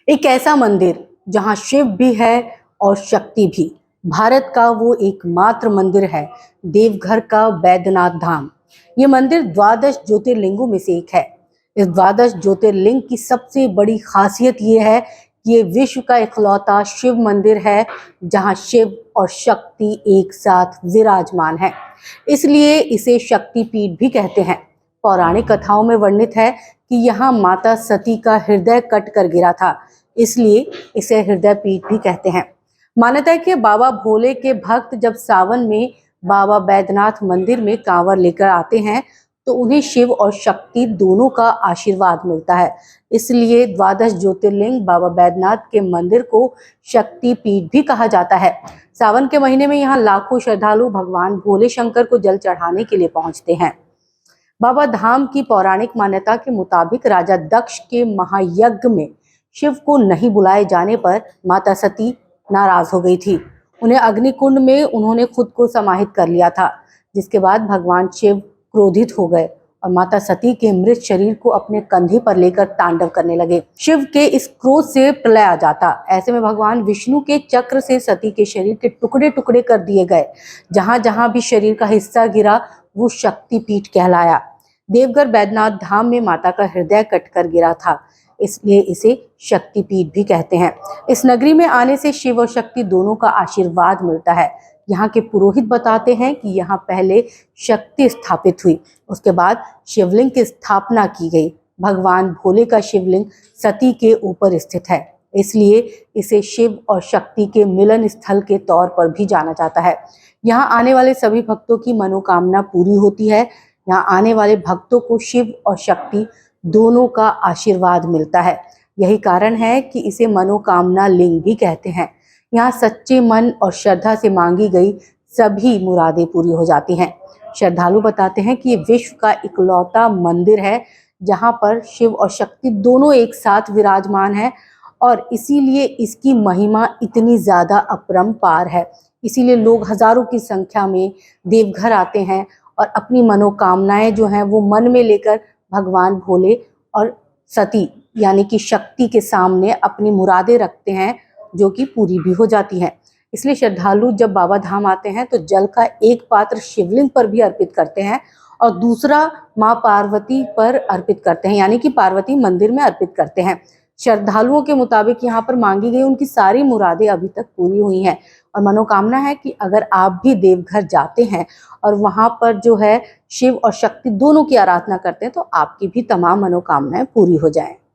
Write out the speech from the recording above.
एक ऐसा मंदिर जहां शिव भी है और शक्ति भी। भारत का वो एकमात्र मंदिर है देवघर का बैद्यनाथ धाम। ये मंदिर द्वादश ज्योतिर्लिंगों में से एक है। इस द्वादश ज्योतिर्लिंग की सबसे बड़ी खासियत ये है कि ये विश्व का इकलौता शिव मंदिर है जहां शिव और शक्ति एक साथ विराजमान है। इसलिए इसे शक्तिपीठ भी कहते हैं। पौराणिक कथाओं में वर्णित है कि यहाँ माता सती का हृदय कट कर गिरा था, इसलिए इसे हृदय पीठ भी कहते हैं। मान्यता है कि बाबा भोले के भक्त जब सावन में बाबा बैद्यनाथ मंदिर में कांवर लेकर आते हैं तो उन्हें शिव और शक्ति दोनों का आशीर्वाद मिलता है। इसलिए द्वादश ज्योतिर्लिंग बाबा बैद्यनाथ के मंदिर को शक्ति पीठ भी कहा जाता है। सावन के महीने में यहाँ लाखों श्रद्धालु भगवान भोले शंकर को जल चढ़ाने के लिए पहुंचते हैं। बाबा धाम की पौराणिक मान्यता के मुताबिक राजा दक्ष के महायज्ञ में शिव को नहीं बुलाए जाने पर माता सती नाराज हो गई थी। उन्हें अग्निकुंड में उन्होंने खुद को समाहित कर लिया था, जिसके बाद भगवान शिव क्रोधित हो गए और माता सती के मृत शरीर को अपने कंधे पर लेकर तांडव करने लगे। शिव के इस क्रोध से प्रलय आ जाता। ऐसे में भगवान विष्णु के चक्र से सती के शरीर के टुकड़े टुकड़े कर दिए गए। जहां जहां भी शरीर का हिस्सा गिरा वो शक्तिपीठ कहलाया। देवघर बैद्यनाथ धाम में माता का हृदय कटकर गिरा था, इसलिए इसे शक्तिपीठ भी कहते हैं। इस नगरी में आने से शिव और शक्ति दोनों का आशीर्वाद मिलता है। यहाँ के पुरोहित बताते हैं कि यहाँ पहले शक्ति स्थापित हुई, उसके बाद शिवलिंग की स्थापना की गई। भगवान भोले का शिवलिंग सती के ऊपर स्थित है, इसलिए इसे शिव और शक्ति के मिलन स्थल के तौर पर भी जाना जाता है। यहाँ आने वाले सभी भक्तों की मनोकामना पूरी होती है। यहाँ आने वाले भक्तों को शिव और शक्ति दोनों का आशीर्वाद मिलता है। यही कारण है कि इसे मनोकामना लिंग भी कहते हैं। यहाँ सच्चे मन और श्रद्धा से मांगी गई सभी मुरादें पूरी हो जाती हैं। श्रद्धालु बताते हैं कि ये विश्व का इकलौता मंदिर है जहाँ पर शिव और शक्ति दोनों एक साथ विराजमान है और इसीलिए इसकी महिमा इतनी ज़्यादा अपरंपार है। इसीलिए लोग हजारों की संख्या में देवघर आते हैं और अपनी मनोकामनाएं जो हैं वो मन में लेकर भगवान भोले और सती यानी कि शक्ति के सामने अपनी मुरादें रखते हैं, जो कि पूरी भी हो जाती हैं। इसलिए श्रद्धालु जब बाबा धाम आते हैं तो जल का एक पात्र शिवलिंग पर भी अर्पित करते हैं और दूसरा माँ पार्वती पर अर्पित करते हैं, यानी कि पार्वती मंदिर में अर्पित करते हैं। श्रद्धालुओं के मुताबिक यहाँ पर मांगी गई उनकी सारी मुरादें अभी तक पूरी हुई हैं और मनोकामना है कि अगर आप भी देवघर जाते हैं और वहाँ पर जो है शिव और शक्ति दोनों की आराधना करते हैं तो आपकी भी तमाम मनोकामनाएं पूरी हो जाएं।